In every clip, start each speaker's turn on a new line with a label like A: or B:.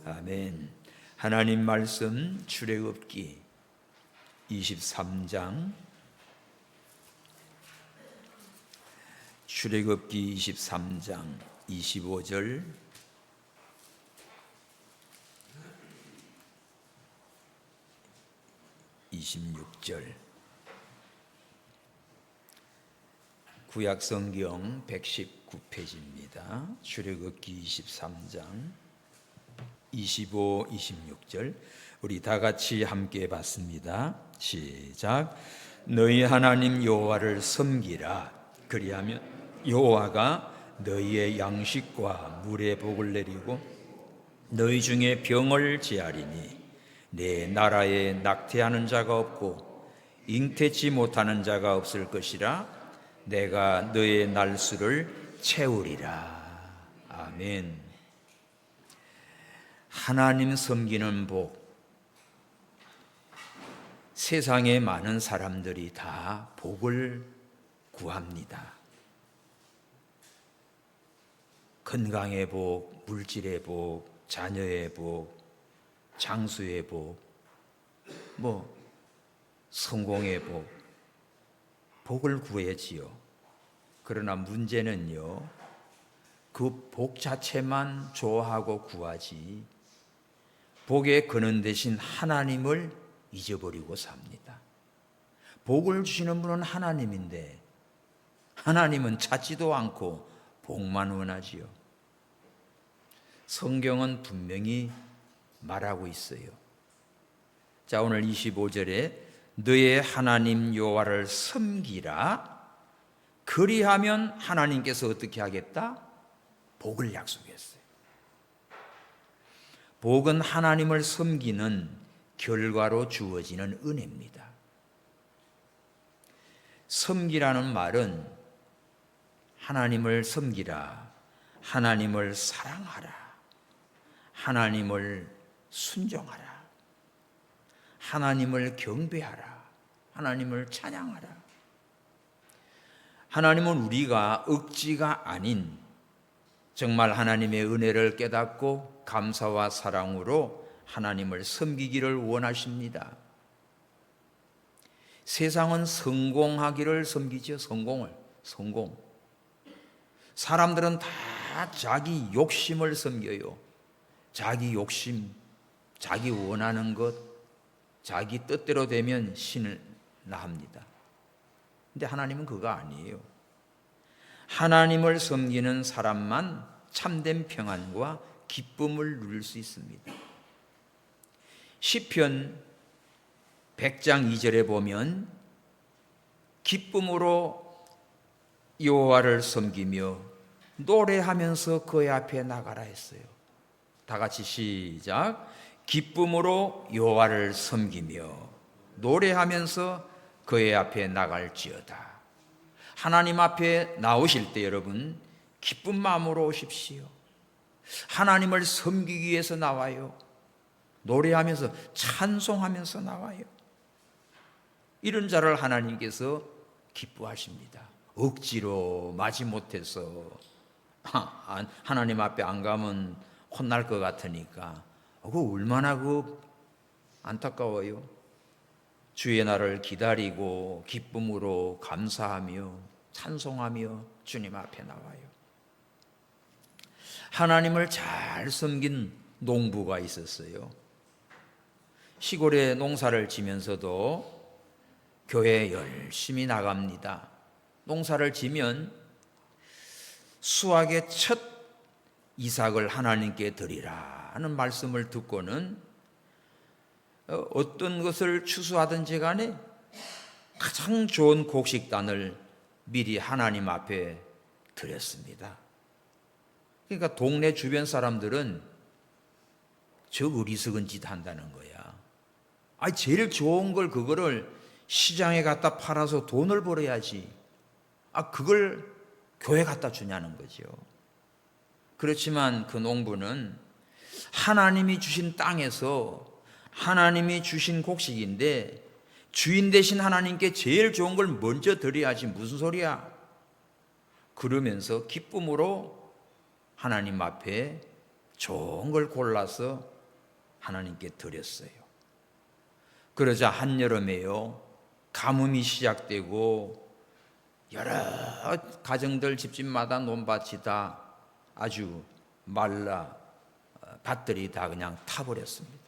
A: 아멘. 하나님 말씀 출애굽기 23장 출애굽기 23장 25절 26절 구약성경 119페이지입니다. 출애굽기 23장 25, 26절 우리 다 같이 함께 봤습니다. 시작. 너희 하나님 여호와를 섬기라. 그리하면 여호와가 너희의 양식과 물의 복을 내리고 너희 중에 병을 제하리니 내 나라에 낙태하는 자가 없고 잉태치 못하는 자가 없을 것이라. 내가 너의 날수를 채우리라. 아멘. 하나님 섬기는 복, 세상에 많은 사람들이 다 복을 구합니다. 건강의 복, 물질의 복, 자녀의 복, 장수의 복, 성공의 복, 복을 구해지요. 그러나 문제는요, 그 복 자체만 좋아하고 구하지 복의 근원 되신 하나님을 잊어버리고 삽니다. 복을 주시는 분은 하나님인데 하나님은 찾지도 않고 복만 원하지요. 성경은 분명히 말하고 있어요. 자, 오늘 25절에 너의 하나님 여호와를 섬기라. 그리하면 하나님께서 어떻게 하겠다? 복을 약속했어요. 복은 하나님을 섬기는 결과로 주어지는 은혜입니다. 섬기라는 말은 하나님을 섬기라, 하나님을 사랑하라, 하나님을 순종하라, 하나님을 경배하라, 하나님을 찬양하라. 하나님은 우리가 억지가 아닌 정말 하나님의 은혜를 깨닫고 감사와 사랑으로 하나님을 섬기기를 원하십니다. 세상은 성공하기를 섬기죠. 성공. 사람들은 다 자기 욕심을 섬겨요. 자기 욕심, 자기 원하는 것, 자기 뜻대로 되면 신을 나합니다. 근데 하나님은 그거 아니에요. 하나님을 섬기는 사람만 참된 평안과 기쁨을 누릴 수 있습니다. 시편 100장 2절에 보면 기쁨으로 여호와를 섬기며 노래하면서 그의 앞에 나가라 했어요. 다 같이 시작. 기쁨으로 여호와를 섬기며 노래하면서 그의 앞에 나갈지어다. 하나님 앞에 나오실 때 여러분 기쁜 마음으로 오십시오. 하나님을 섬기기 위해서 나와요. 노래하면서 찬송하면서 나와요. 이런 자를 하나님께서 기뻐하십니다. 억지로 마지못해서 하나님 앞에 안 가면 혼날 것 같으니까 그거 얼마나 안타까워요. 주의 날을 기다리고 기쁨으로 감사하며 찬송하며 주님 앞에 나와요. 하나님을 잘 섬긴 농부가 있었어요. 시골에 농사를 지면서도 교회에 열심히 나갑니다. 농사를 지면 수확의 첫 이삭을 하나님께 드리라 하는 말씀을 듣고는 어떤 것을 추수하든지 간에 가장 좋은 곡식단을 미리 하나님 앞에 드렸습니다. 그러니까 동네 주변 사람들은 저 어리석은 짓 한다는 거야. 제일 좋은 걸 그거를 시장에 갖다 팔아서 돈을 벌어야지. 그걸 교회 갖다 주냐는 거죠. 그렇지만 그 농부는 하나님이 주신 땅에서 하나님이 주신 곡식인데 주인 되신 하나님께 제일 좋은 걸 먼저 드려야지 무슨 소리야. 그러면서 기쁨으로 하나님 앞에 좋은 걸 골라서 하나님께 드렸어요. 그러자 한여름에요, 가뭄이 시작되고 여러 가정들 집집마다 논밭이 다 아주 말라 밭들이 다 그냥 타버렸습니다.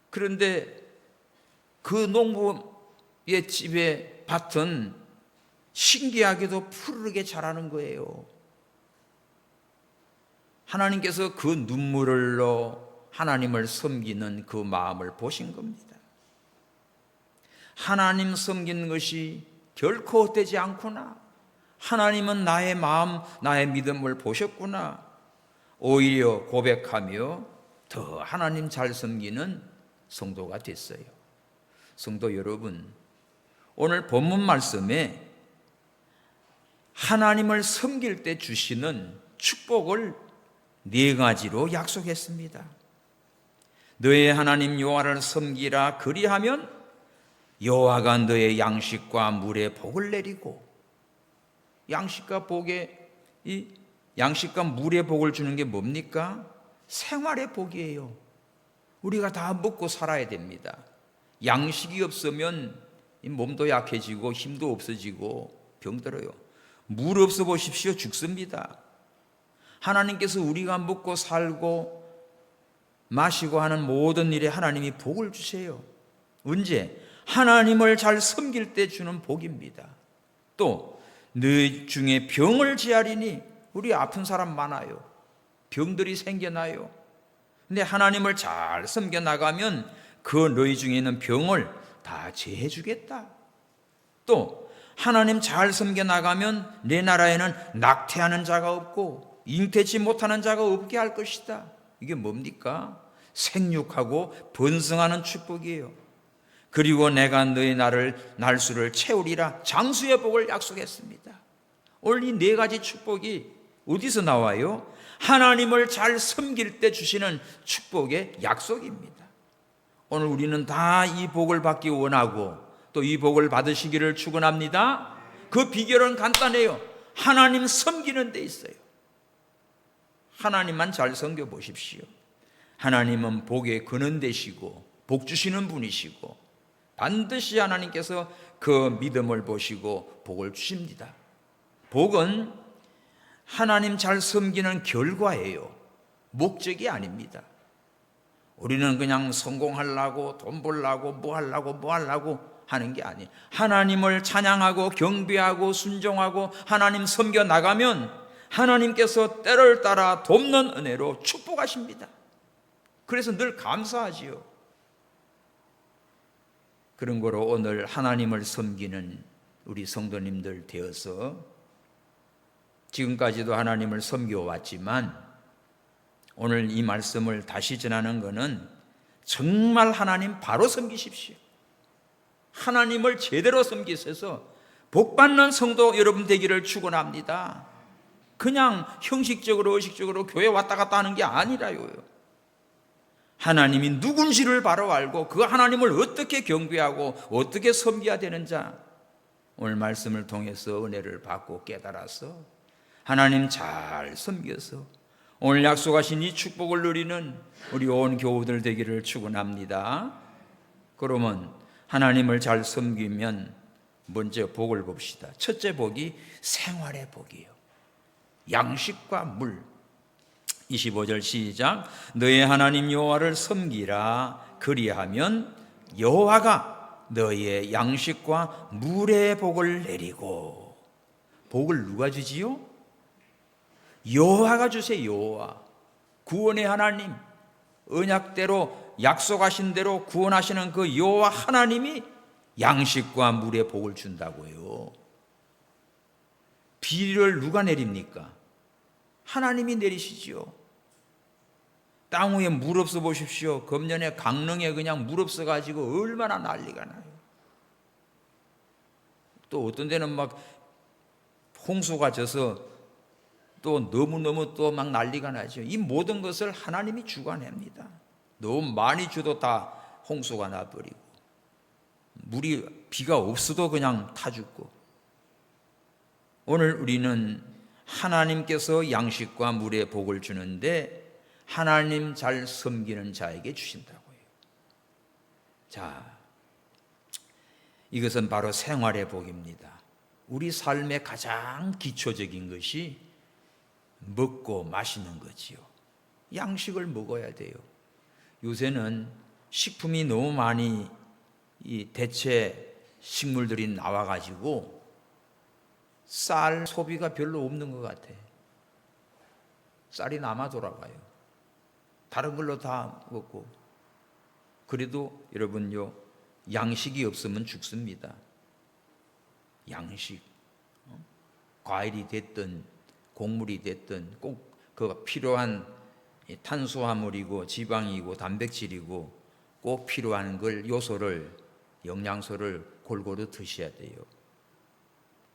A: 그런데 그 농부의 집의 밭은 신기하게도 푸르르게 자라는 거예요. 하나님께서 그 눈물로 하나님을 섬기는 그 마음을 보신 겁니다. 하나님 섬기는 것이 결코 헛되지 않구나. 하나님은 나의 마음, 나의 믿음을 보셨구나. 오히려 고백하며 더 하나님 잘 섬기는 성도가 됐어요. 성도 여러분, 오늘 본문 말씀에 하나님을 섬길 때 주시는 축복을 4가지로 약속했습니다. 너의 하나님 여호와를 섬기라. 그리하면 여호와가 너의 양식과 물에 복을 내리고, 양식과 물에 복을 주는 게 뭡니까? 생활의 복이에요. 우리가 다 먹고 살아야 됩니다. 양식이 없으면 몸도 약해지고 힘도 없어지고 병들어요. 물 없어 보십시오. 죽습니다. 하나님께서 우리가 먹고 살고 마시고 하는 모든 일에 하나님이 복을 주세요. 언제? 하나님을 잘 섬길 때 주는 복입니다. 또 너희 중에 병을 지하리니, 우리 아픈 사람 많아요. 병들이 생겨나요. 근데 하나님을 잘 섬겨 나가면 그 너희 중에 있는 병을 다 제해 주겠다. 또 하나님 잘 섬겨 나가면 내 나라에는 낙태하는 자가 없고 잉태치 못하는 자가 없게 할 것이다. 이게 뭡니까? 생육하고 번성하는 축복이에요. 그리고 내가 너희 날수를 채우리라. 장수의 복을 약속했습니다. 오늘 이 4가지 축복이 어디서 나와요? 하나님을 잘 섬길 때 주시는 축복의 약속입니다. 오늘 우리는 다 이 복을 받기 원하고 또 이 복을 받으시기를 축원합니다. 그 비결은 간단해요. 하나님 섬기는 데 있어요. 하나님만 잘 섬겨 보십시오. 하나님은 복의 근원 되시고 복 주시는 분이시고 반드시 하나님께서 그 믿음을 보시고 복을 주십니다. 복은 하나님 잘 섬기는 결과예요. 목적이 아닙니다. 우리는 그냥 성공하려고 돈 벌려고 뭐 하려고 하는 게 아니에요. 하나님을 찬양하고 경배하고 순종하고 하나님 섬겨 나가면 하나님께서 때를 따라 돕는 은혜로 축복하십니다. 그래서 늘 감사하지요. 그런 거로 오늘 하나님을 섬기는 우리 성도님들 되어서 지금까지도 하나님을 섬겨왔지만 오늘 이 말씀을 다시 전하는 것은 정말 하나님 바로 섬기십시오. 하나님을 제대로 섬기셔서 복받는 성도 여러분 되기를 축원합니다. 그냥 형식적으로 의식적으로 교회 왔다 갔다 하는 게 아니라요. 하나님이 누군지를 바로 알고 그 하나님을 어떻게 경배하고 어떻게 섬겨야 되는지 오늘 말씀을 통해서 은혜를 받고 깨달아서 하나님 잘 섬겨서 오늘 약속하신 이 축복을 누리는 우리 온 교우들 되기를 축원합니다. 그러면 하나님을 잘 섬기면 먼저 복을 봅시다. 첫째 복이 생활의 복이에요. 양식과 물. 25절 시작. 너의 하나님 여호와를 섬기라. 그리하면 여호와가 너의 양식과 물의 복을 내리고. 복을 누가 주지요? 여호와가 주세요. 여호와. 구원의 하나님, 언약대로 약속하신 대로 구원하시는 그 여호와 하나님이 양식과 물의 복을 준다고요. 비를 누가 내립니까? 하나님이 내리시지요. 땅 위에 물 없어 보십시오. 금년에 강릉에 그냥 물 없어 가지고 얼마나 난리가 나요. 또 어떤 데는 막 홍수가 져서 또 너무너무 또 막 난리가 나죠. 이 모든 것을 하나님이 주관합니다. 너무 많이 줘도 다 홍수가 나버리고 비가 없어도 그냥 타 죽고. 오늘 우리는 하나님께서 양식과 물의 복을 주는데 하나님 잘 섬기는 자에게 주신다고요. 자, 이것은 바로 생활의 복입니다. 우리 삶의 가장 기초적인 것이 먹고 마시는 거지요. 양식을 먹어야 돼요. 요새는 식품이 너무 많이 이 대체 식물들이 나와가지고 쌀 소비가 별로 없는 것 같아. 쌀이 남아 돌아가요. 다른 걸로 다 먹고. 그래도 여러분요, 양식이 없으면 죽습니다. 양식, 과일이 됐든 곡물이 됐든 꼭 그 필요한 탄수화물이고 지방이고 단백질이고 꼭 필요한 걸 요소를 영양소를 골고루 드셔야 돼요.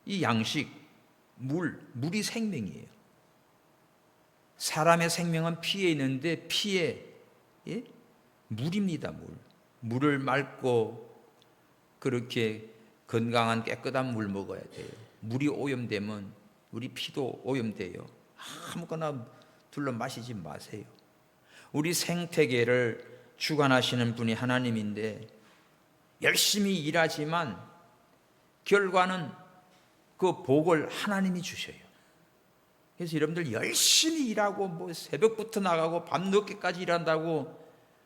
A: 이 양식, 물이 생명이에요. 사람의 생명은 피에 있는데 피에 물입니다. 물을 맑고 그렇게 건강한 깨끗한 물 먹어야 돼요. 물이 오염되면 우리 피도 오염돼요. 아무거나 둘러 마시지 마세요. 우리 생태계를 주관하시는 분이 하나님인데 열심히 일하지만 결과는 그 복을 하나님이 주셔요. 그래서 여러분들 열심히 일하고 뭐 새벽부터 나가고 밤늦게까지 일한다고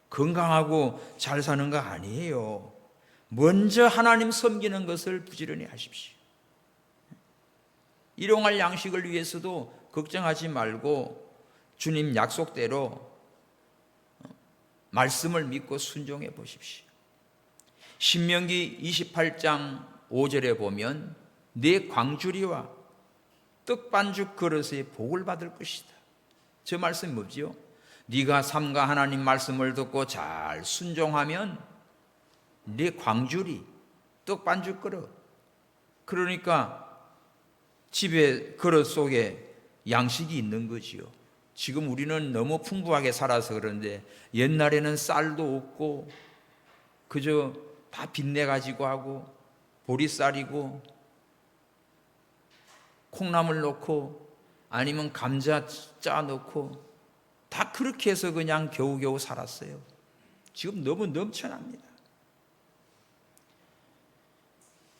A: 건강하고 잘 사는 거 아니에요. 먼저 하나님 섬기는 것을 부지런히 하십시오. 일용할 양식을 위해서도 걱정하지 말고 주님 약속대로 말씀을 믿고 순종해 보십시오. 신명기 28장 5절에 보면 내 광주리와 떡반죽 그릇에 복을 받을 것이다. 저 말씀이 뭐지요? 네가 삼가 하나님 말씀을 듣고 잘 순종하면 네 광주리, 떡반죽 그릇, 그러니까 집에 그릇 속에 양식이 있는 거지요. 지금 우리는 너무 풍부하게 살아서 그런데 옛날에는 쌀도 없고 그저 다 빚내 가지고 하고 보리쌀이고 콩나물 넣고 아니면 감자 짜 넣고 다 그렇게 해서 그냥 겨우겨우 살았어요. 지금 너무 넘쳐납니다.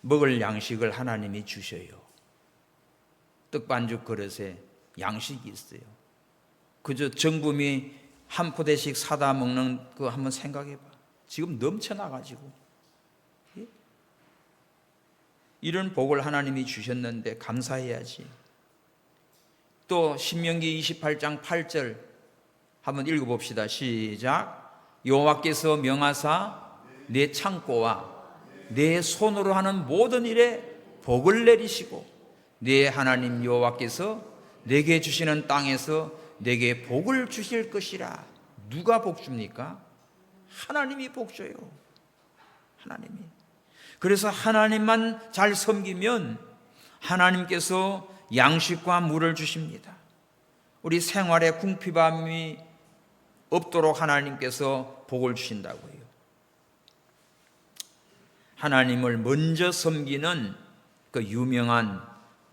A: 먹을 양식을 하나님이 주셔요. 떡반죽 그릇에 양식이 있어요. 그저 정부미 한 포대씩 사다 먹는 거 한번 생각해 봐. 지금 넘쳐나가지고. 이런 복을 하나님이 주셨는데 감사해야지. 또 신명기 28장 8절 한번 읽어봅시다. 시작. 여호와께서 명하사 내 창고와 내 손으로 하는 모든 일에 복을 내리시고 내 하나님 여호와께서 내게 주시는 땅에서 내게 복을 주실 것이라. 누가 복 줍니까? 하나님이 복 줘요. 하나님이. 그래서 하나님만 잘 섬기면 하나님께서 양식과 물을 주십니다. 우리 생활에 궁핍함이 없도록 하나님께서 복을 주신다고요. 하나님을 먼저 섬기는 그 유명한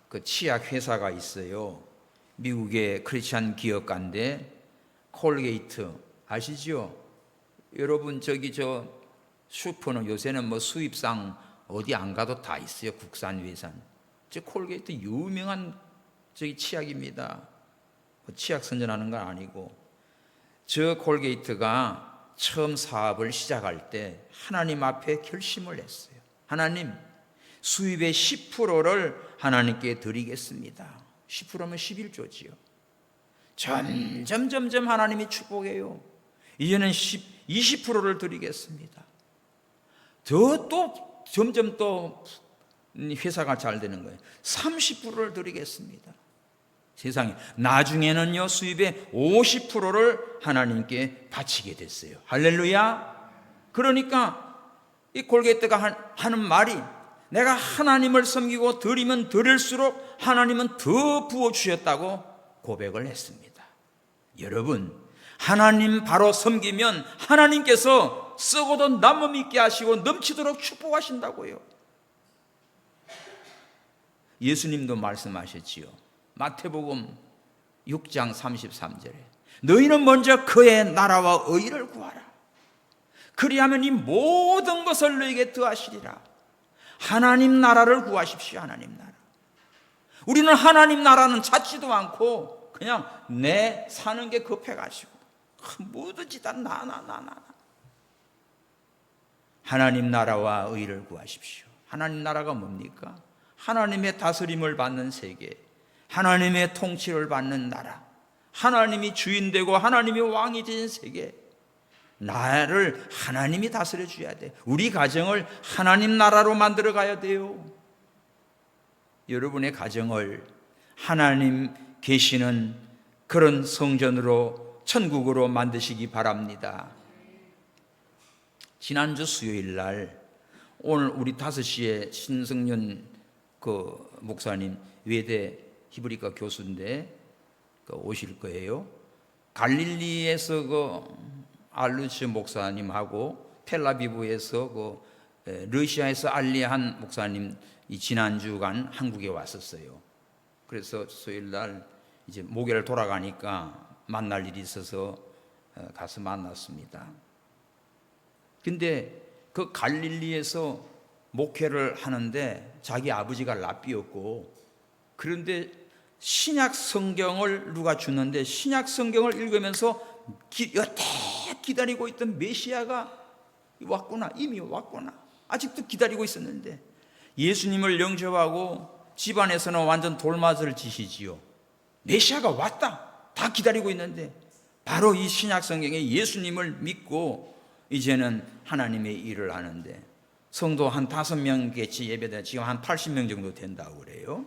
A: 그 치약 회사가 있어요. 미국의 크리스찬 기업가인데 콜게이트 아시죠? 여러분 저기 저 슈퍼는 요새는 뭐 수입상 어디 안 가도 다 있어요. 국산 외산. 저 콜게이트 유명한 저기 치약입니다. 치약 선전하는 건 아니고 저 콜게이트가 처음 사업을 시작할 때 하나님 앞에 결심을 했어요. 하나님, 수입의 10%를 하나님께 드리겠습니다. 10%면 11조지요. 점점 하나님이 축복해요. 이제는 20%를 드리겠습니다. 또 점점 또 회사가 잘 되는 거예요. 30%를 드리겠습니다. 세상에 나중에는요 수입의 50%를 하나님께 바치게 됐어요. 할렐루야. 그러니까 이 콜게이트가 하는 말이 내가 하나님을 섬기고 드리면 드릴수록 하나님은 더 부어주셨다고 고백을 했습니다. 여러분, 하나님 바로 섬기면 하나님께서 썩어도 남음 있게 하시고 넘치도록 축복하신다고요. 예수님도 말씀하셨지요. 마태복음 6장 33절에 너희는 먼저 그의 나라와 의를 구하라. 그리하면 이 모든 것을 너희에게 더하시리라. 하나님 나라를 구하십시오. 하나님 나라. 우리는 하나님 나라는 찾지도 않고 그냥 내 사는 게 급해가지고 뭐든지 다 나. 하나님 나라와 의를 구하십시오. 하나님 나라가 뭡니까? 하나님의 다스림을 받는 세계, 하나님의 통치를 받는 나라, 하나님이 주인 되고 하나님이 왕이 된 세계, 나를 하나님이 다스려 줘야 돼. 우리 가정을 하나님 나라로 만들어 가야 돼요. 여러분의 가정을 하나님 계시는 그런 성전으로, 천국으로 만드시기 바랍니다. 지난주 수요일 날, 오늘 우리 5시에 신성년 목사님, 외대 히브리과 교수인데 오실 거예요. 갈릴리에서 알루츠 목사님하고 텔아비브에서 러시아에서 알리한 목사님 지난주간 한국에 왔었어요. 그래서 수요일 날 이제 목요일 돌아가니까 만날 일이 있어서 가서 만났습니다. 근데 그 갈릴리에서 목회를 하는데 자기 아버지가 랍비였고, 그런데 신약 성경을 누가 주는데 신약 성경을 읽으면서 여태 기다리고 있던 메시아가 왔구나, 이미 왔구나, 아직도 기다리고 있었는데 예수님을 영접하고 집안에서는 완전 돌맞을 짓이지요. 메시아가 왔다, 다 기다리고 있는데 바로 이 신약 성경에 예수님을 믿고 이제는 하나님의 일을 하는데, 성도 한 5명 개치 예배대 지금 한 80명 정도 된다고 그래요.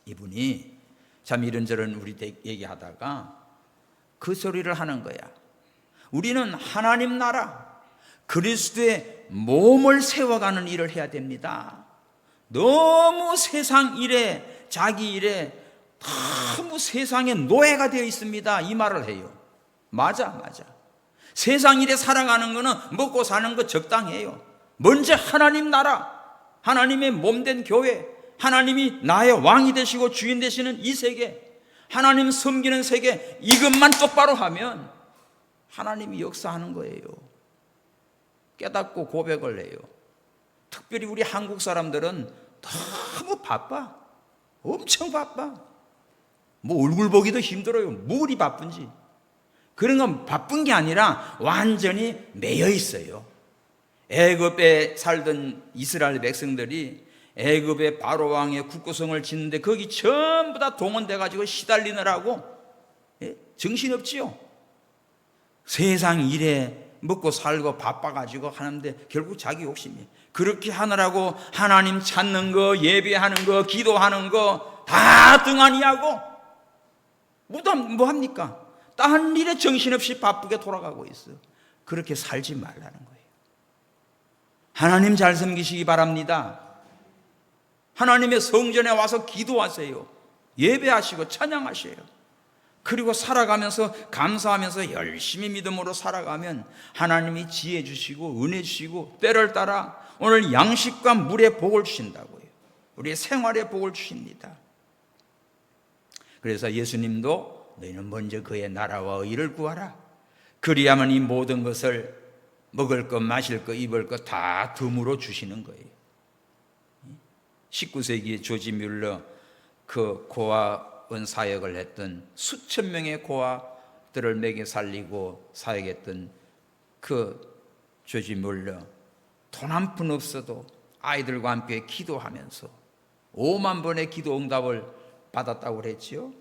A: 이분이 참 이런저런 우리 얘기하다가 그 소리를 하는 거야. 우리는 하나님 나라, 그리스도의 몸을 세워가는 일을 해야 됩니다. 너무 세상 일에, 자기 일에 너무 세상의 노예가 되어 있습니다. 이 말을 해요. 맞아. 세상 일에 살아가는 거는 먹고 사는 거 적당해요. 먼저 하나님 나라, 하나님의 몸된 교회, 하나님이 나의 왕이 되시고 주인 되시는 이 세계, 하나님 섬기는 세계, 이것만 똑바로 하면 하나님이 역사하는 거예요. 깨닫고 고백을 해요. 특별히 우리 한국 사람들은 너무 바빠. 엄청 바빠. 뭐 얼굴 보기도 힘들어요. 뭐리 바쁜지. 그런 건 바쁜 게 아니라 완전히 매여 있어요. 애굽에 살던 이스라엘 백성들이 애굽의 바로 왕의 국고성을 짓는데 거기 전부 다 동원돼 가지고 시달리느라고 정신없지요. 세상 일에 먹고 살고 바빠가지고 하는데 결국 자기 욕심이, 그렇게 하느라고 하나님 찾는 거, 예배하는 거, 기도하는 거 다 등한히하고 뭐 합니까? 딴 일에 정신없이 바쁘게 돌아가고 있어. 그렇게 살지 말라는 거예요. 하나님 잘 섬기시기 바랍니다. 하나님의 성전에 와서 기도하세요. 예배하시고 찬양하세요. 그리고 살아가면서 감사하면서 열심히 믿음으로 살아가면 하나님이 지혜 주시고 은혜 주시고 때를 따라 오늘 양식과 물의 복을 주신다고요. 우리의 생활의 복을 주십니다. 그래서 예수님도 너희는 먼저 그의 나라와 의를 구하라. 그리하면 이 모든 것을, 먹을 것, 마실 것, 입을 것 다 덤으로 주시는 거예요. 19세기에 조지 뮬러, 그 고아원 사역을 했던, 수천 명의 고아들을 먹여 살리고 사역했던 그 조지 뮬러, 돈 한 푼 없어도 아이들과 함께 기도하면서 5만 번의 기도 응답을 받았다고 그랬지요.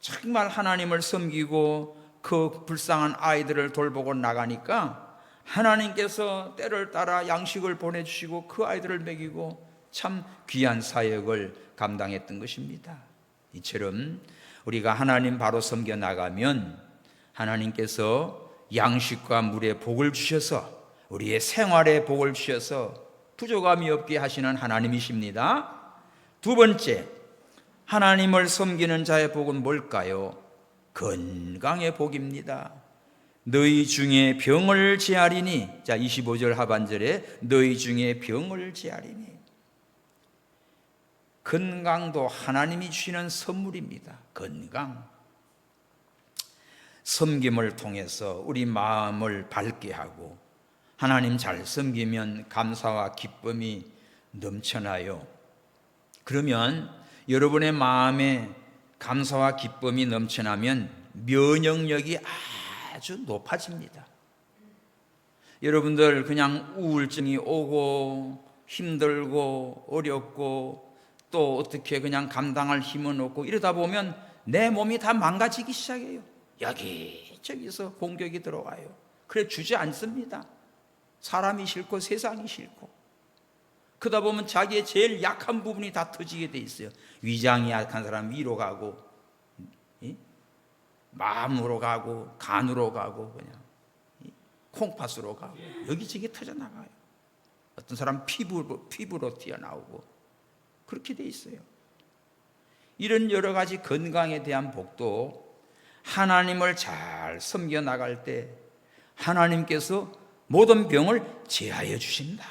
A: 정말 하나님을 섬기고 그 불쌍한 아이들을 돌보고 나가니까 하나님께서 때를 따라 양식을 보내주시고 그 아이들을 먹이고 참 귀한 사역을 감당했던 것입니다. 이처럼 우리가 하나님 바로 섬겨 나가면 하나님께서 양식과 물의 복을 주셔서 우리의 생활에 복을 주셔서 부족함이 없게 하시는 하나님이십니다. 두 번째, 하나님을 섬기는 자의 복은 뭘까요? 건강의 복입니다. 너희 중에 병을 제하리니, 자 25절 하반절에 너희 중에 병을 제하리니, 건강도 하나님이 주시는 선물입니다. 건강. 섬김을 통해서 우리 마음을 밝게 하고 하나님 잘 섬기면 감사와 기쁨이 넘쳐나요. 그러면 여러분의 마음에 감사와 기쁨이 넘쳐나면 면역력이 아주 높아집니다. 여러분들 그냥 우울증이 오고 힘들고 어렵고 또 어떻게 그냥 감당할 힘은 없고 이러다 보면 내 몸이 다 망가지기 시작해요. 여기저기서 공격이 들어와요. 그래 주지 않습니다. 사람이 싫고 세상이 싫고 그러다 보면 자기의 제일 약한 부분이 다 터지게 돼 있어요. 위장이 약한 사람 위로 가고 마음으로 가고 간으로 가고 그냥 콩팥으로 가고 여기저기 터져나가요. 어떤 사람 피부로 튀어나오고 그렇게 돼 있어요. 이런 여러 가지 건강에 대한 복도 하나님을 잘 섬겨 나갈 때 하나님께서 모든 병을 제하여 주신다.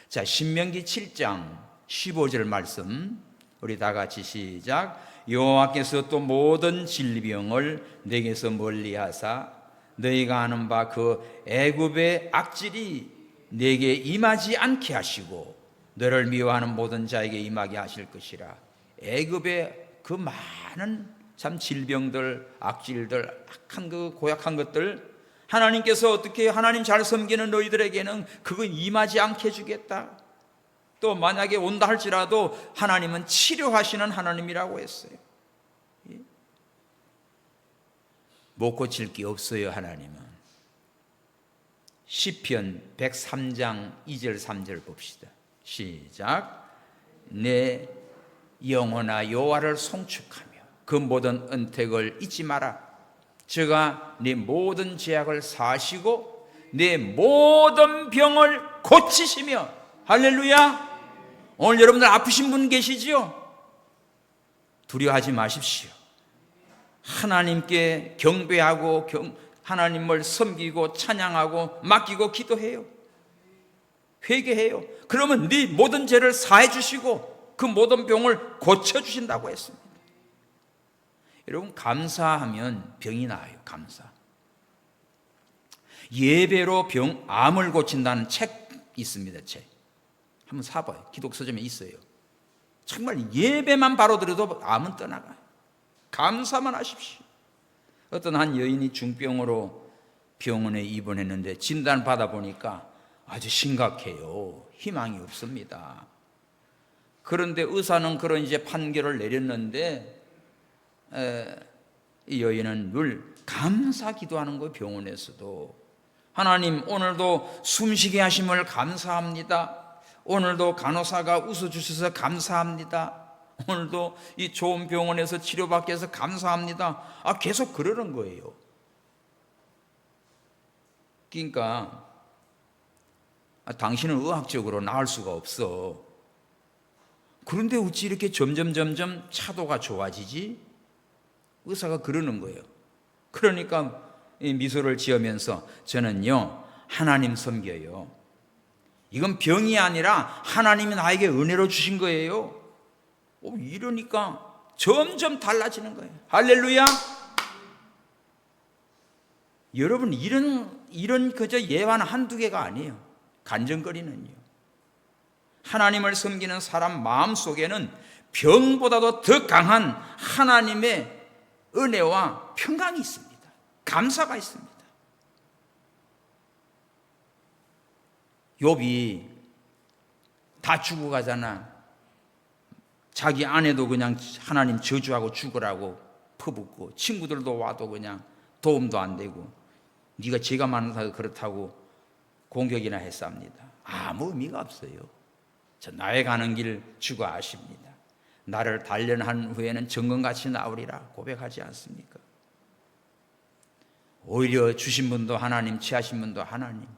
A: 자, 신명기 7장 15절 말씀 우리 다 같이 시작. 여호와께서 또 모든 질병을 내게서 멀리하사 너희가 아는 바 그 애굽의 악질이 내게 임하지 않게 하시고 너를 미워하는 모든 자에게 임하게 하실 것이라. 애굽의 그 많은 참 질병들, 악질들, 악한 그 고약한 것들 하나님께서 어떻게 하나님 잘 섬기는 너희들에게는 그거 임하지 않게 해주겠다. 또 만약에 온다 할지라도 하나님은 치료하시는 하나님이라고 했어요. 못 고칠 게 없어요. 하나님은. 시편 103장 2절 3절 봅시다. 시작. 내 영혼아 여호와를 송축하며 그 모든 은택을 잊지 마라. 저가 네 모든 죄악을 사하시고 네 모든 병을 고치시며. 할렐루야. 오늘 여러분들 아프신 분 계시지요? 두려워하지 마십시오. 하나님께 경배하고 하나님을 섬기고 찬양하고 맡기고 기도해요. 회개해요. 그러면 네 모든 죄를 사해 주시고 그 모든 병을 고쳐 주신다고 했습니다. 여러분 감사하면 병이 나아요. 감사. 예배로 암을 고친다는 책 있습니다. 책 한번 사봐요. 기독 서점에 있어요. 정말 예배만 바로 들어도 암은 떠나가요. 감사만 하십시오. 어떤 한 여인이 중병으로 병원에 입원했는데 진단 받아보니까 아주 심각해요. 희망이 없습니다. 그런데 의사는 그런 이제 판결을 내렸는데 이 여인은 늘 감사 기도하는 거예요. 병원에서도 하나님 오늘도 숨쉬게 하심을 감사합니다. 오늘도 간호사가 웃어주셔서 감사합니다. 오늘도 이 좋은 병원에서 치료받게 해서 감사합니다. 계속 그러는 거예요. 그러니까 당신은 의학적으로 나을 수가 없어. 그런데 어찌 이렇게 점점 차도가 좋아지지? 의사가 그러는 거예요. 그러니까 미소를 지으면서 저는요 하나님 섬겨요. 이건 병이 아니라 하나님이 나에게 은혜로 주신 거예요. 이러니까 점점 달라지는 거예요. 할렐루야. 여러분 이런 그저 예화는 한두 개가 아니에요. 간증거리는요. 하나님을 섬기는 사람 마음속에는 병보다도 더 강한 하나님의 은혜와 평강이 있습니다. 감사가 있습니다. 욥이 다 죽어 가잖아. 자기 아내도 그냥 하나님 저주하고 죽으라고 퍼붓고 친구들도 와도 그냥 도움도 안 되고 네가 죄가 많다고 그렇다고 공격이나 했습니다. 아무 의미가 없어요. 저 나의 가는 길 주가 아십니다. 나를 단련한 후에는 정금같이 나오리라 고백하지 않습니까? 오히려 주신 분도 하나님, 취하신 분도 하나님,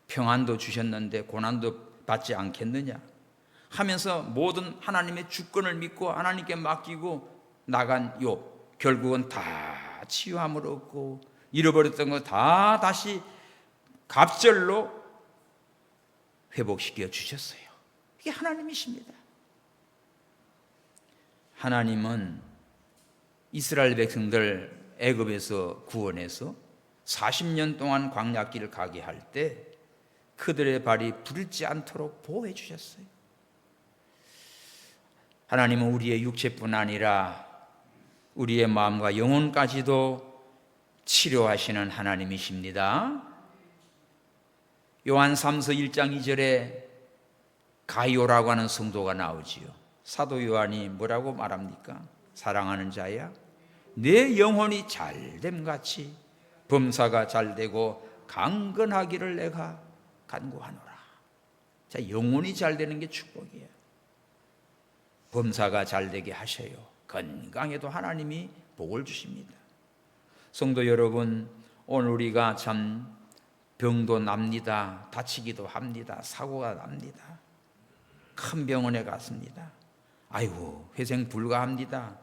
A: 평안도 주셨는데 고난도 받지 않겠느냐 하면서 모든 하나님의 주권을 믿고 하나님께 맡기고 나간 욥, 결국은 다 치유함을 얻고 잃어버렸던 거 다 다시 갑절로 회복시켜 주셨어요. 이게 하나님이십니다. 하나님은 이스라엘 백성들 애굽에서 구원해서 40년 동안 광야길을 가게 할 때 그들의 발이 부르지 않도록 보호해 주셨어요. 하나님은 우리의 육체뿐 아니라 우리의 마음과 영혼까지도 치료하시는 하나님이십니다. 요한 3서 1장 2절에 가이오라고 하는 성도가 나오지요. 사도 요한이 뭐라고 말합니까? 사랑하는 자야, 내 영혼이 잘됨 같이 범사가 잘되고 강건하기를 내가 간구하노라. 자, 영혼이 잘되는 게 축복이에요. 범사가 잘되게 하셔요. 건강에도 하나님이 복을 주십니다. 성도 여러분, 오늘 우리가 참 병도 납니다. 다치기도 합니다. 사고가 납니다. 큰 병원에 갔습니다. 아이고, 회생 불가합니다.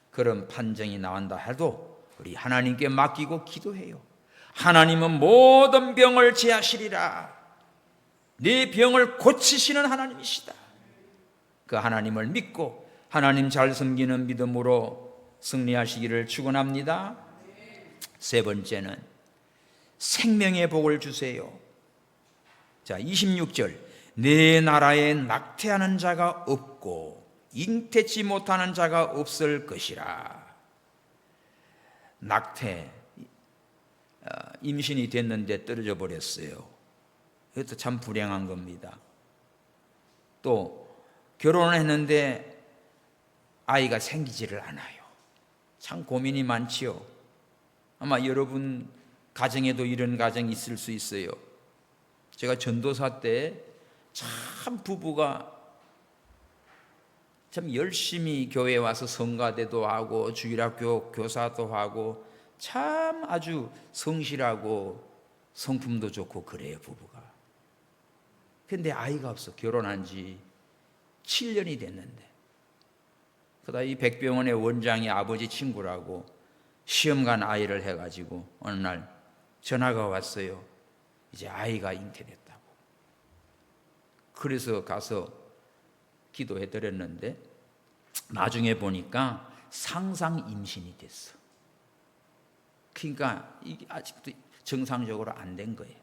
A: 그런 판정이 나온다 해도 우리 하나님께 맡기고 기도해요. 하나님은 모든 병을 제하시리라. 네 병을 고치시는 하나님이시다. 그 하나님을 믿고 하나님 잘 섬기는 믿음으로 승리하시기를 축원합니다. 세 번째는 생명의 복을 주세요. 자, 26절. 내 나라에 낙태하는 자가 없고 잉태치 못하는 자가 없을 것이라. 낙태, 임신이 됐는데 떨어져 버렸어요. 이것도 참 불행한 겁니다. 또 결혼을 했는데 아이가 생기지를 않아요. 참 고민이 많지요. 아마 여러분 가정에도 이런 가정이 있을 수 있어요. 제가 전도사 때 참 부부가 참 열심히 교회에 와서 성가대도 하고 주일학교 교사도 하고 참 아주 성실하고 성품도 좋고 그래요, 부부가. 근데 아이가 없어. 결혼한 지 7년이 됐는데. 그러다 이 백병원의 원장이 아버지 친구라고 시험 간 아이를 해가지고 어느 날 전화가 왔어요. 이제 아이가 잉태됐다고. 그래서 가서 기도해 드렸는데 나중에 보니까 상상 임신이 됐어. 그러니까 이게 아직도 정상적으로 안 된 거예요.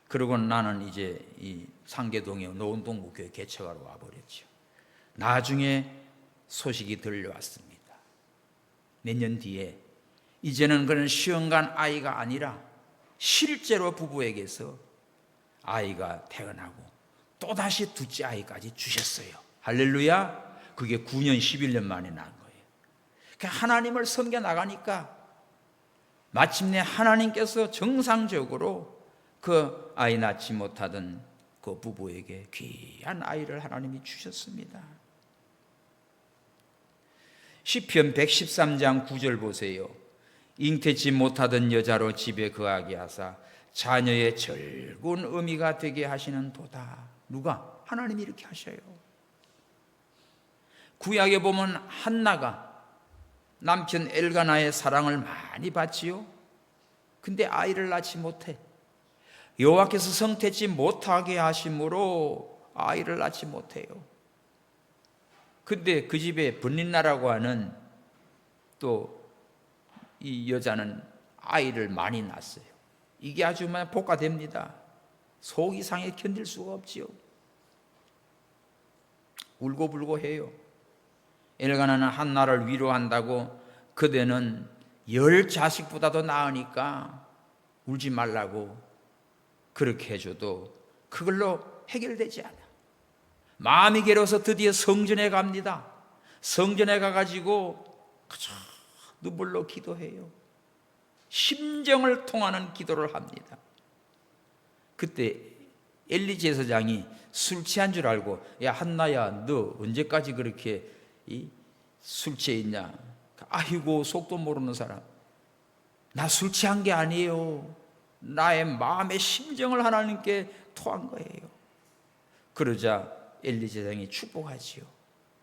A: 그러고 나는 이제 이 상계동에 노원동목교회 개척하러 와버렸죠. 나중에 소식이 들려왔습니다. 몇 년 뒤에 이제는 그런 시험관 아이가 아니라 실제로 부부에게서 아이가 태어나고 또다시 둘째 아이까지 주셨어요. 할렐루야. 그게 9년 11년 만에 난 거예요. 그러니까 하나님을 섬겨 나가니까 마침내 하나님께서 정상적으로 그 아이 낳지 못하던 그 부부에게 귀한 아이를 하나님이 주셨습니다. 시편 113장 9절 보세요. 잉태치 못하던 여자로 집에 거하게 하사 자녀의 즐거운 의미가 되게 하시는 도다. 누가? 하나님이 이렇게 하셔요. 구약에 보면 한나가 남편 엘가나의 사랑을 많이 받지요. 근데 아이를 낳지 못해. 여호와께서 성태치 못하게 하심으로 아이를 낳지 못해요. 근데 그 집에 분린나라고 하는 또 이 여자는 아이를 많이 낳았어요. 이게 아주 복화됩니다. 속이 상해 견딜 수가 없지요. 울고불고 해요. 엘가나는 한나를 위로한다고 그대는 10자식보다도 나으니까 울지 말라고 그렇게 해줘도 그걸로 해결되지 않아. 마음이 괴로워서 드디어 성전에 갑니다. 성전에 가가지고 그저 눈물로 기도해요. 심정을 통하는 기도를 합니다. 그때 엘리 제사장이 술 취한 줄 알고, 야 한나야, 너 언제까지 그렇게 술 취해 있냐? 아이고, 속도 모르는 사람. 나 술 취한 게 아니에요. 나의 마음의 심정을 하나님께 토한 거예요. 그러자 엘리 제사장이 축복하지요.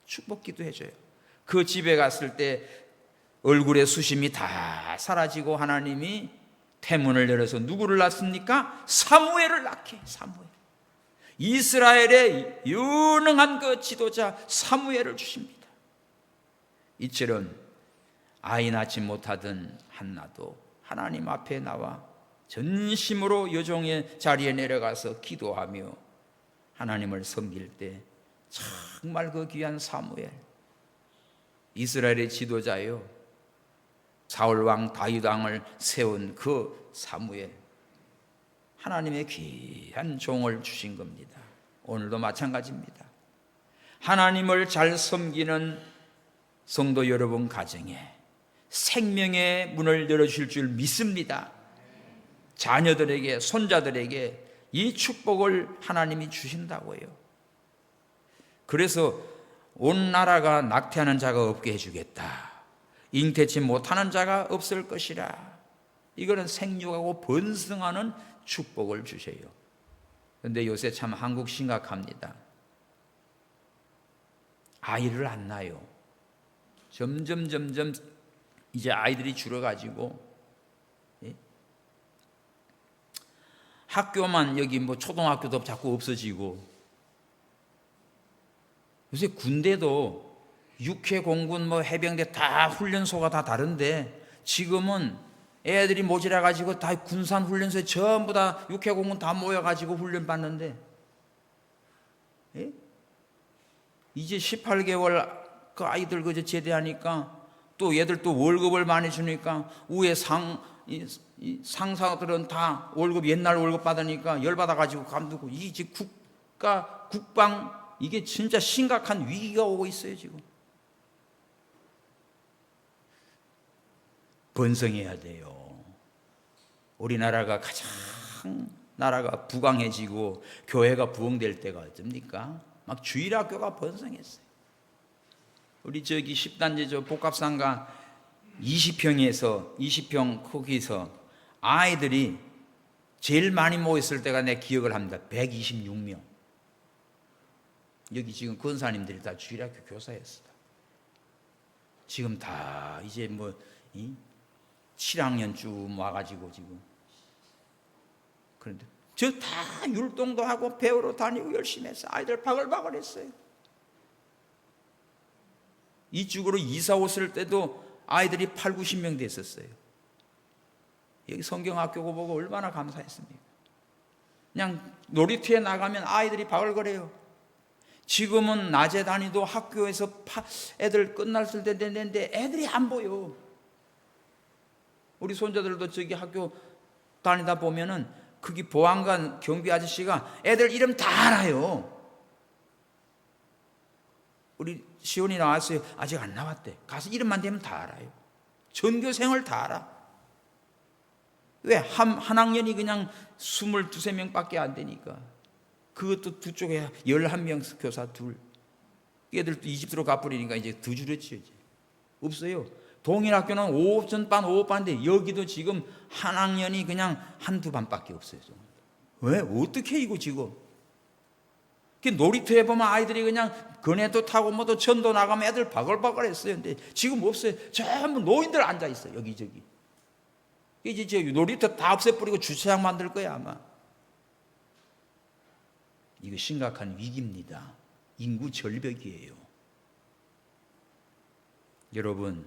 A: 축복 기도해줘요. 그 집에 갔을 때 얼굴의 수심이 다 사라지고 하나님이 태문을 열어서 누구를 낳습니까? 사무엘을 낳게. 사무엘. 이스라엘의 유능한 그 지도자 사무엘을 주십니다. 이처럼 아이 낳지 못하던 한나도 하나님 앞에 나와 전심으로 여종의 자리에 내려가서 기도하며 하나님을 섬길 때 정말 그 귀한 사무엘, 이스라엘의 지도자요, 사울왕 다윗 왕을 세운 그 사무엘, 하나님의 귀한 종을 주신 겁니다. 오늘도 마찬가지입니다. 하나님을 잘 섬기는 성도 여러분 가정에 생명의 문을 열어주실 줄 믿습니다. 자녀들에게, 손자들에게 이 축복을 하나님이 주신다고요. 그래서 온 나라가 낙태하는 자가 없게 해주겠다, 잉태치 못하는 자가 없을 것이라. 이거는 생육하고 번성하는 축복을 주세요. 그런데 요새 참 한국 심각합니다. 아이를 안 낳아요. 점점 이제 아이들이 줄어가지고, 학교만 여기 뭐 초등학교도 자꾸 없어지고, 요새 군대도 육해 공군 뭐 해병대 다 훈련소가 다 다른데 지금은 애들이 모자라 가지고 다 군산 훈련소에 전부 다 육해 공군 다 모여 가지고 훈련 받는데, 이제 18개월 그 아이들 그저 제대하니까 또 얘들 또 월급을 많이 주니까 위에 상사들은 다 월급, 옛날 월급 받으니까 열받아 가지고 감두고, 이제 국방 이게 진짜 심각한 위기가 오고 있어요. 지금 번성해야 돼요. 우리나라가 가장 나라가 부강해지고 교회가 부흥될 때가 어쩝니까? 막 주일학교가 번성했어요. 우리 저기 10단지 저 복합상가 20평 거기서 아이들이 제일 많이 모였을 때가 내 기억을 합니다. 126명. 여기 지금 권사님들이 다 주일학교 교사였어요. 지금 다 이제 뭐 7학년쯤 와가지고 지금. 그런데 저 다 율동도 하고 배우러 다니고 열심히 했어요. 아이들 바글바글 했어요. 이쪽으로 이사 왔을 때도 아이들이 8, 90명 됐었어요. 여기 성경학교 보고 얼마나 감사했습니까? 그냥 놀이터에 나가면 아이들이 바글거려요. 지금은 낮에 다니도 학교에서 애들 끝났을 때 됐는데 애들이 안 보여. 우리 손자들도 저기 학교 다니다 보면은 거기 보안관 경비 아저씨가 애들 이름 다 알아요. 우리 시온이 나왔어요. 아직 안 나왔대. 가서 이름만 대면 다 알아요. 전교생을 다 알아. 왜? 한 학년이 그냥 22, 23명밖에 안 되니까. 그것도 두 쪽에 11명 교사 둘. 얘들도 이집트로 가버리니까 이제 더 줄였지. 없어요. 동일학교는 5반, 5반인데 여기도 지금 한 학년이 그냥 한두 반밖에 없어요. 왜? 어떻게 이거 지금? 놀이터에 보면 아이들이 그냥 그네도 타고 뭐도 전도 나가면 애들 바글바글 했어요. 근데 지금 없어요. 전부 노인들 앉아 있어요. 여기저기. 이제 저 놀이터 다 없애버리고 주차장 만들 거야 아마. 이거 심각한 위기입니다. 인구 절벽이에요. 여러분,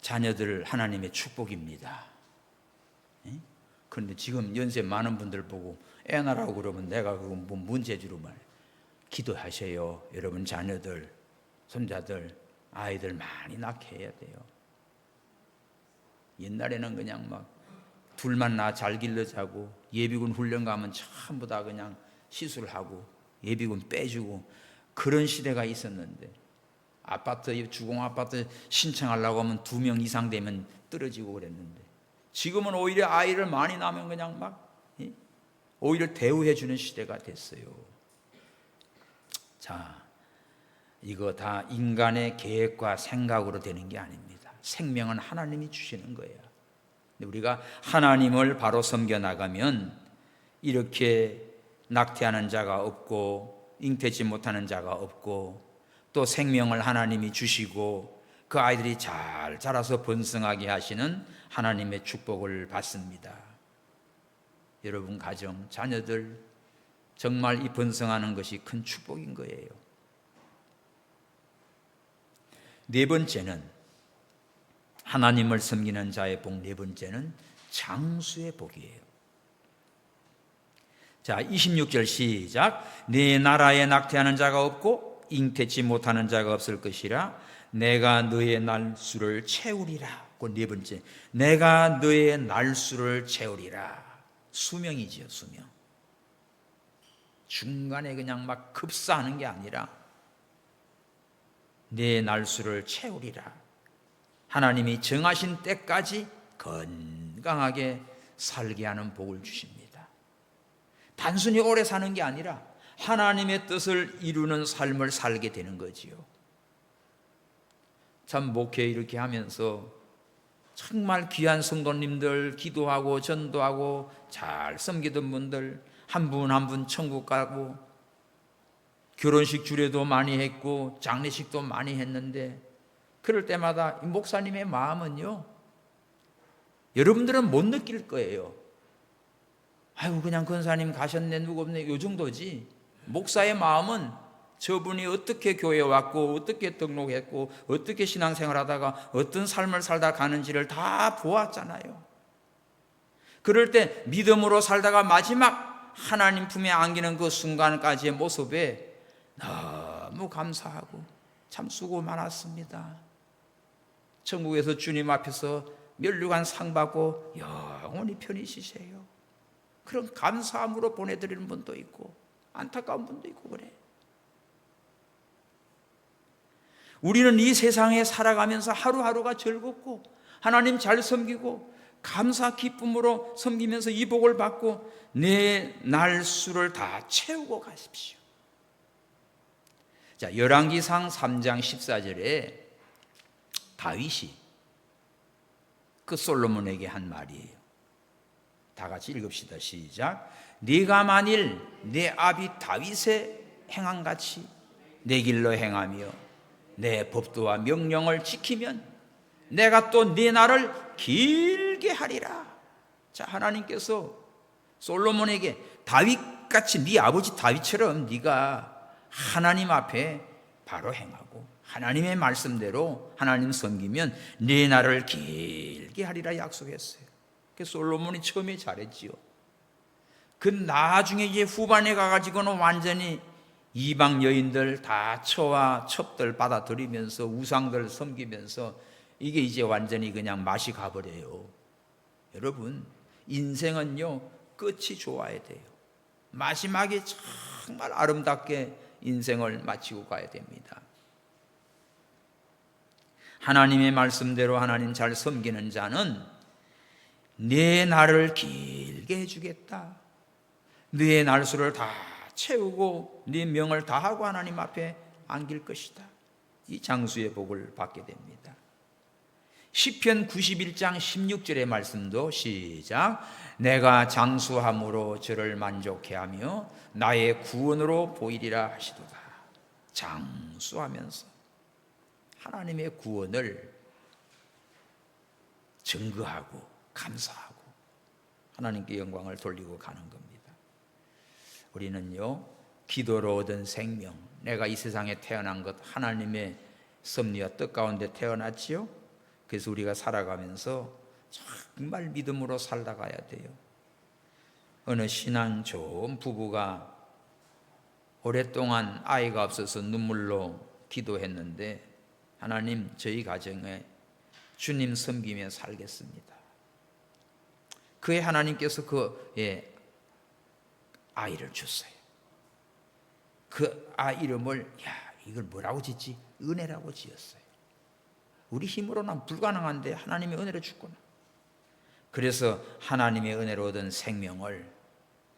A: 자녀들 하나님의 축복입니다. 그런데 지금 연세 많은 분들 보고 애 낳으라고 그러면 내가 그거 뭐 문제주로 말. 기도하세요. 여러분 자녀들, 손자들, 아이들 많이 낳게 해야 돼요. 옛날에는 그냥 막 둘만 낳아 잘 길러자고 예비군 훈련 가면 전부 다 그냥 시술하고 예비군 빼주고 그런 시대가 있었는데, 아파트, 주공아파트 신청하려고 하면 2명 이상 되면 떨어지고 그랬는데, 지금은 오히려 아이를 많이 낳으면 그냥 막 오히려 대우해 주는 시대가 됐어요. 자, 이거 다 인간의 계획과 생각으로 되는 게 아닙니다. 생명은 하나님이 주시는 거예요. 우리가 하나님을 바로 섬겨 나가면 이렇게 낙태하는 자가 없고 잉태치 못하는 자가 없고 또 생명을 하나님이 주시고 그 아이들이 잘 자라서 번성하게 하시는 하나님의 축복을 받습니다. 여러분 가정, 자녀들 정말 이 번성하는 것이 큰 축복인 거예요. 네 번째는 하나님을 섬기는 자의 복 네 번째는 장수의 복이에요. 자, 26절 시작. 네 나라에 낙태하는 자가 없고 잉태치 못하는 자가 없을 것이라. 내가 너의 날수를 채우리라. 그 네 번째, 내가 너의 날수를 채우리라. 수명이지요, 수명. 중간에 그냥 막 급사하는 게 아니라 내 날수를 채우리라. 하나님이 정하신 때까지 건강하게 살게 하는 복을 주십니다. 단순히 오래 사는 게 아니라 하나님의 뜻을 이루는 삶을 살게 되는 거지요. 참 목회 이렇게 하면서 정말 귀한 성도님들, 기도하고 전도하고 잘 섬기던 분들 한 분 한 분 천국 가고, 결혼식 주례도 많이 했고 장례식도 많이 했는데, 그럴 때마다 목사님의 마음은요, 여러분들은 못 느낄 거예요. 아이고 그냥 권사님 가셨네, 누구 없네, 요 정도지. 목사의 마음은 저분이 어떻게 교회에 왔고 어떻게 등록했고 어떻게 신앙생활하다가 어떤 삶을 살다 가는지를 다 보았잖아요. 그럴 때 믿음으로 살다가 마지막 하나님 품에 안기는 그 순간까지의 모습에 너무 감사하고 참 수고 많았습니다. 천국에서 주님 앞에서 면류관 상 받고 영원히 편히 쉬세요. 그런 감사함으로 보내드리는 분도 있고 안타까운 분도 있고 그래. 우리는 이 세상에 살아가면서 하루하루가 즐겁고 하나님 잘 섬기고 감사 기쁨으로 섬기면서 이 복을 받고 내 날수를 다 채우고 가십시오. 자, 열왕기상 3장 14절에 다윗이 그 솔로몬에게 한 말이에요. 다 같이 읽읍시다. 시작. 네가 만일 내 아비 다윗의 행함같이 내 길로 행하며 내 법도와 명령을 지키면 내가 또 네 날을 길게 하리라. 자, 하나님께서 솔로몬에게 다윗같이 네 아버지 다윗처럼 네가 하나님 앞에 바로 행하고 하나님의 말씀대로 하나님 섬기면 네 날을 길게 하리라 약속했어요. 그래서 솔로몬이 처음에 잘했지요. 그 나중에 이제 후반에 가가지고는 완전히 이방 여인들 다 처와 첩들 받아들이면서 우상들 섬기면서 이게 이제 완전히 그냥 맛이 가버려요. 여러분, 인생은요 끝이 좋아야 돼요. 마지막에 정말 아름답게 인생을 마치고 가야 됩니다. 하나님의 말씀대로 하나님 잘 섬기는 자는 내 날을 길게 해주겠다, 네 날수를 다 채우고 네 명을 다하고 하나님 앞에 안길 것이다. 이 장수의 복을 받게 됩니다. 시편 91장 16절의 말씀도 시작. 내가 장수함으로 저를 만족해 하며 나의 구원으로 보이리라 하시도다. 장수하면서 하나님의 구원을 증거하고 감사하고 하나님께 영광을 돌리고 가는 겁니다. 우리는요, 기도로 얻은 생명, 내가 이 세상에 태어난 것 하나님의 섭리와 뜻 가운데 태어났지요. 그래서 우리가 살아가면서 정말 믿음으로 살다 가야 돼요. 어느 신앙 좋은 부부가 오랫동안 아이가 없어서 눈물로 기도했는데, 하나님 저희 가정에 주님 섬기며 살겠습니다. 그의 하나님께서 그의 아이를 줬어요. 그 아이 이름을 이걸 뭐라고 짓지? 은혜라고 지었어요. 우리 힘으로는 불가능한데 하나님의 은혜로 줬구나. 그래서 하나님의 은혜로 얻은 생명을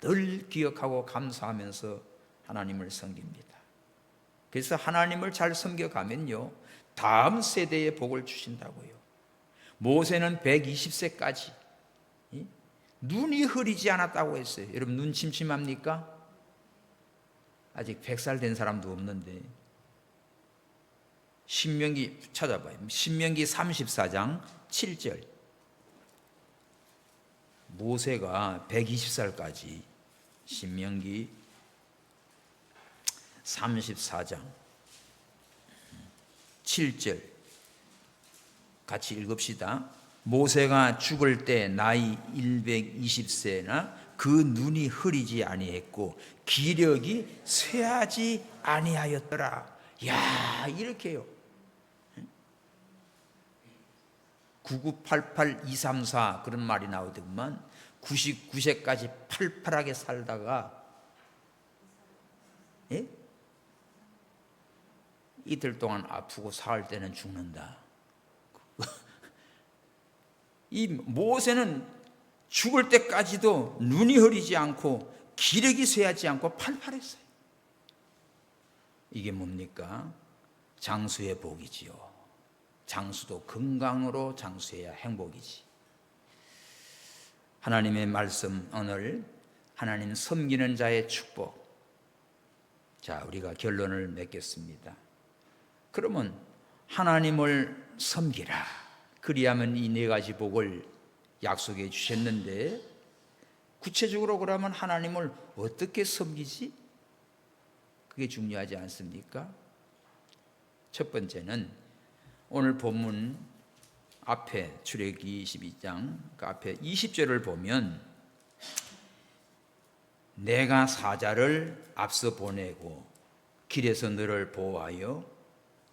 A: 늘 기억하고 감사하면서 하나님을 섬깁니다. 그래서 하나님을 잘 섬겨가면요 다음 세대에 복을 주신다고요. 모세는 120세까지 눈이 흐리지 않았다고 했어요. 여러분 눈 침침합니까? 아직 100살 된 사람도 없는데. 신명기 찾아봐요. 신명기 34장 7절. 모세가 120살까지 신명기 34장 7절. 같이 읽읍시다. 모세가 죽을 때 나이 120세나 그 눈이 흐리지 아니했고 기력이 쇠하지 아니하였더라. 야, 이렇게요. 9988234 그런 말이 나오더만 99세까지 팔팔하게 살다가 예? 이틀 동안 아프고 사흘 때는 죽는다. 이 모세는 죽을 때까지도 눈이 흐리지 않고 기력이 쇠하지 않고 팔팔했어요. 이게 뭡니까? 장수의 복이지요. 장수도 건강으로 장수해야 행복이지. 하나님의 말씀 오늘 하나님 섬기는 자의 축복. 자, 우리가 결론을 맺겠습니다. 그러면 하나님을 섬기라. 그리하면 이 네 가지 복을 약속해 주셨는데 구체적으로 그러면 하나님을 어떻게 섬기지? 그게 중요하지 않습니까? 첫 번째는 오늘 본문 앞에 출애굽기 22장 그 앞에 20절을 보면 내가 사자를 앞서 보내고 길에서 너를 보호하여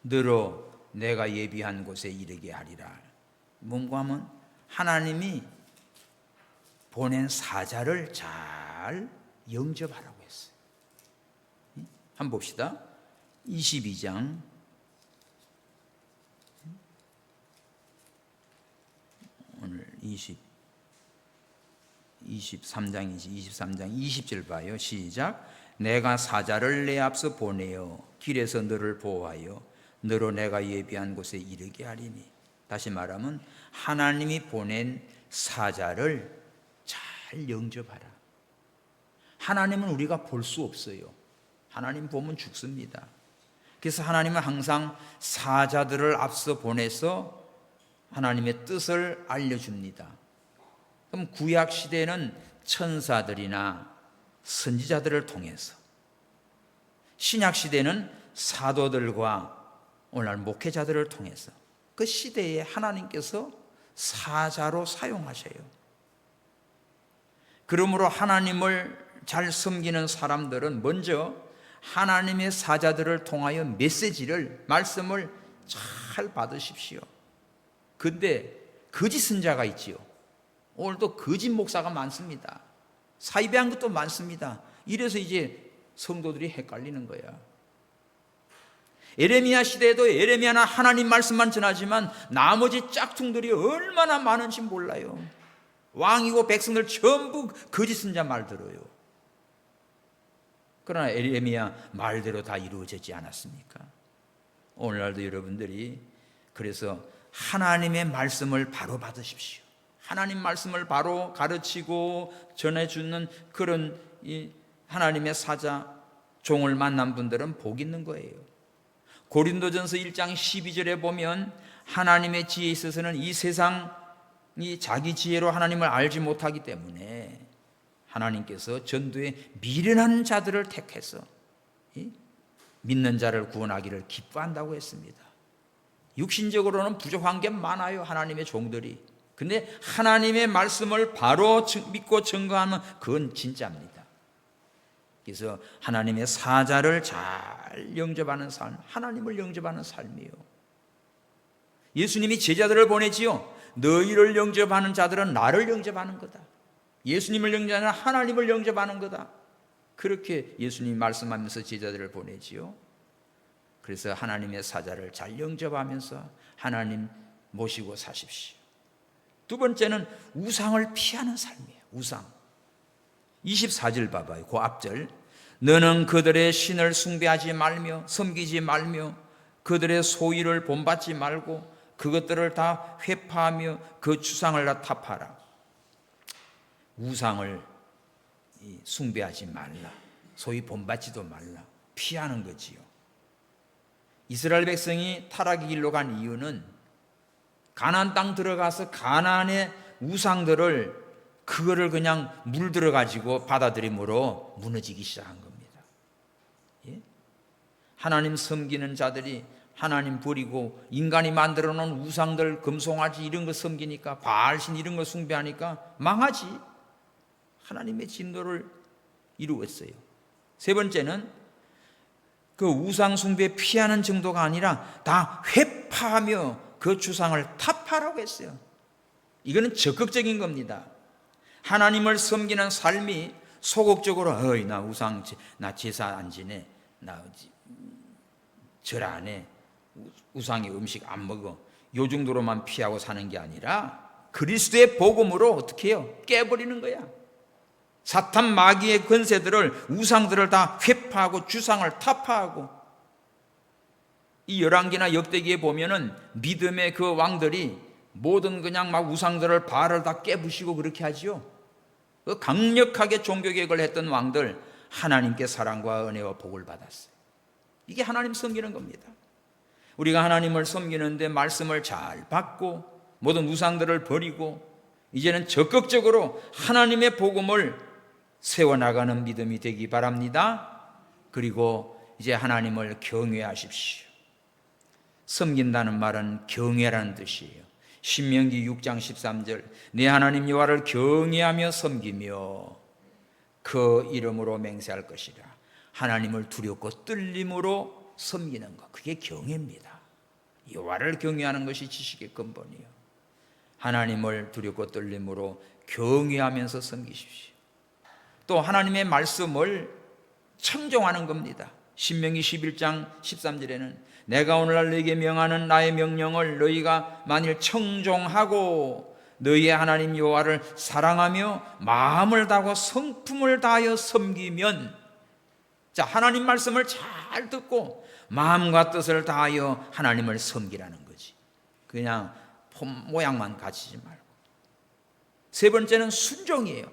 A: 너로 내가 예비한 곳에 이르게 하리라. 뭔가 하면 하나님이 보낸 사자를 잘 영접하라고 했어요. 한번 봅시다. 22장 오늘 23장이지 23장 20절 봐요. 시작. 내가 사자를 내 앞서 보내어 길에서 너를 보호하여 너로 내가 예비한 곳에 이르게 하리니. 다시 말하면 하나님이 보낸 사자를 잘 영접하라. 하나님은 우리가 볼 수 없어요. 하나님 보면 죽습니다. 그래서 하나님은 항상 사자들을 앞서 보내서 하나님의 뜻을 알려줍니다. 그럼 구약 시대에는 천사들이나 선지자들을 통해서, 신약 시대는 사도들과 오늘날 목회자들을 통해서 그 시대에 하나님께서 사자로 사용하셔요. 그러므로 하나님을 잘 섬기는 사람들은 먼저 하나님의 사자들을 통하여 메시지를, 말씀을 잘 받으십시오. 근데 거짓 선자가 있지요. 오늘도 거짓 목사가 많습니다. 사이비한 것도 많습니다. 이래서 이제 성도들이 헷갈리는 거야. 예레미야 시대에도 예레미야는 하나님 말씀만 전하지만 나머지 짝퉁들이 얼마나 많은지 몰라요. 왕이고 백성들 전부 거짓 선자 말 들어요. 그러나 예레미야 말대로 다 이루어지지 않았습니까? 오늘날도 여러분들이 그래서 하나님의 말씀을 바로 받으십시오. 하나님 말씀을 바로 가르치고 전해주는 그런 이 하나님의 사자 종을 만난 분들은 복 있는 거예요. 고린도전서 1장 12절에 보면 하나님의 지혜에 있어서는 이 세상이 자기 지혜로 하나님을 알지 못하기 때문에 하나님께서 전도에 미련한 자들을 택해서 믿는 자를 구원하기를 기뻐한다고 했습니다. 육신적으로는 부족한 게 많아요. 하나님의 종들이. 근데 하나님의 말씀을 바로 믿고 증거하면 그건 진짜입니다. 그래서 하나님의 사자를 잘 영접하는 삶, 하나님을 영접하는 삶이에요. 예수님이 제자들을 보내지요. 너희를 영접하는 자들은 나를 영접하는 거다. 예수님을 영접하는 하나님을 영접하는 거다. 그렇게 예수님이 말씀하면서 제자들을 보내지요. 그래서 하나님의 사자를 잘 영접하면서 하나님 모시고 사십시오. 두 번째는 우상을 피하는 삶이에요. 우상. 24절 봐봐요. 그 앞절. 너는 그들의 신을 숭배하지 말며 섬기지 말며 그들의 소유를 본받지 말고 그것들을 다 회파하며 그 주상을 다 탑하라. 우상을 숭배하지 말라. 소위 본받지도 말라. 피하는 거지요. 이스라엘 백성이 타락의 길로 간 이유는 가나안 땅 들어가서 가나안의 우상들을 그거를 그냥 물들어 가지고 받아들임으로 무너지기 시작한 겁니다. 예? 하나님 섬기는 자들이 하나님 버리고 인간이 만들어 놓은 우상들, 금송아지 이런 거 섬기니까, 바알신 이런 거 숭배하니까 망하지. 하나님의 진노를 이루었어요. 세 번째는 그 우상 숭배 피하는 정도가 아니라 다 회파하며 그 주상을 타파하라고 했어요. 이거는 적극적인 겁니다. 하나님을 섬기는 삶이 소극적으로 나 우상, 나 제사 안 지내, 나 절 안 해, 우상의 음식 안 먹어, 요 정도로만 피하고 사는 게 아니라 그리스도의 복음으로 어떻게 해요? 깨버리는 거야. 사탄 마귀의 권세들을, 우상들을 다 회파하고 주상을 타파하고. 이 열왕기나 역대기에 보면은 믿음의 그 왕들이 모든 그냥 막 우상들을, 바알을 다 깨부시고 그렇게 하지요. 그 강력하게 종교개혁을 했던 왕들, 하나님께 사랑과 은혜와 복을 받았어요. 이게 하나님 섬기는 겁니다. 우리가 하나님을 섬기는데 말씀을 잘 받고 모든 우상들을 버리고 이제는 적극적으로 하나님의 복음을 세워나가는 믿음이 되기 바랍니다. 그리고 이제 하나님을 경외하십시오. 섬긴다는 말은 경외라는 뜻이에요. 신명기 6장 13절, 내 하나님 여호와를 경외하며 섬기며 그 이름으로 맹세할 것이라. 하나님을 두렵고 떨림으로 섬기는 것, 그게 경외입니다. 여호와를 경외하는 것이 지식의 근본이에요. 하나님을 두렵고 떨림으로 경외하면서 섬기십시오. 또 하나님의 말씀을 청종하는 겁니다. 신명기 11장 13절에는 내가 오늘날 너희에게 명하는 나의 명령을 너희가 만일 청종하고 너희의 하나님 여호와를 사랑하며 마음을 다하고 성품을 다하여 섬기면, 자, 하나님 말씀을 잘 듣고 마음과 뜻을 다하여 하나님을 섬기라는 거지. 그냥 폼 모양만 갖추지 말고. 세 번째는 순종이에요.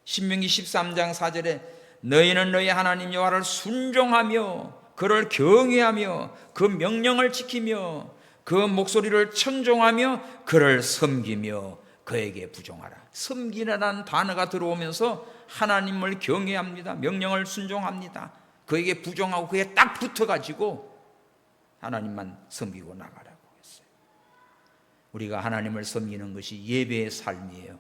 A: 신명기 13장 4절에 너희는 너희 하나님 여호와를 순종하며 그를 경외하며 그 명령을 지키며 그 목소리를 청종하며 그를 섬기며 그에게 부종하라. 섬기라는 단어가 들어오면서 하나님을 경외합니다. 명령을 순종합니다. 그에게 부종하고 그에 딱 붙어가지고 하나님만 섬기고 나가라고 했어요. 우리가 하나님을 섬기는 것이 예배의 삶이에요.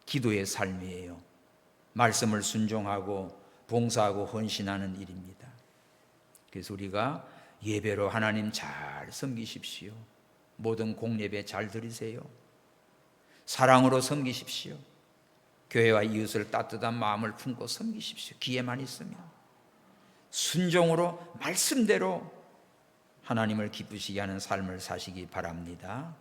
A: 기도의 삶이에요. 말씀을 순종하고 봉사하고 헌신하는 일입니다. 그래서 우리가 예배로 하나님 잘 섬기십시오. 모든 공예배 잘 드리세요. 사랑으로 섬기십시오. 교회와 이웃을 따뜻한 마음을 품고 섬기십시오. 기회만 있으면 순종으로 말씀대로 하나님을 기쁘시게 하는 삶을 사시기 바랍니다.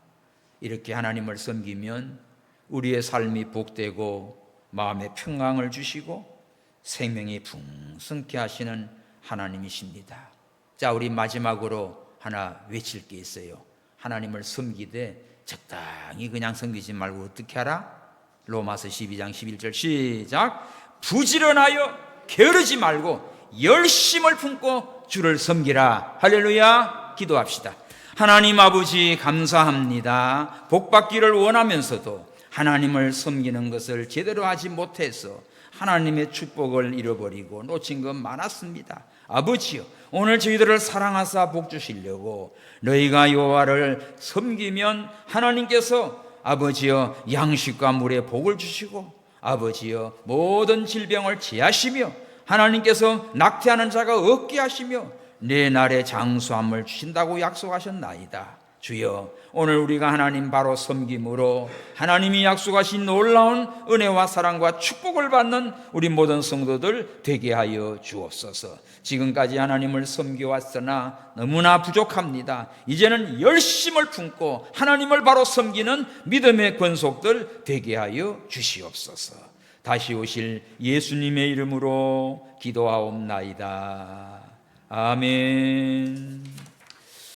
A: 이렇게 하나님을 섬기면 우리의 삶이 복되고 마음에 평강을 주시고 생명이 풍성케 하시는 하나님이십니다. 자, 우리 마지막으로 하나 외칠 게 있어요. 하나님을 섬기되 적당히 그냥 섬기지 말고 어떻게 하라? 로마서 12장 11절 시작. 부지런하여 게으르지 말고 열심을 품고 주를 섬기라. 할렐루야. 기도합시다. 하나님 아버지 감사합니다. 복받기를 원하면서도 하나님을 섬기는 것을 제대로 하지 못해서 하나님의 축복을 잃어버리고 놓친 것 많았습니다. 아버지여, 오늘 저희들을 사랑하사 복 주시려고 너희가 여호와를 섬기면 하나님께서 아버지여 양식과 물에 복을 주시고 아버지여 모든 질병을 제하시며 하나님께서 낙태하는 자가 없게 하시며 내 날에 장수함을 주신다고 약속하셨나이다. 주여, 오늘 우리가 하나님 바로 섬김으로 하나님이 약속하신 놀라운 은혜와 사랑과 축복을 받는 우리 모든 성도들 되게 하여 주옵소서. 지금까지 하나님을 섬겨왔으나 너무나 부족합니다. 이제는 열심을 품고 하나님을 바로 섬기는 믿음의 권속들 되게 하여 주시옵소서. 다시 오실 예수님의 이름으로 기도하옵나이다. 아멘.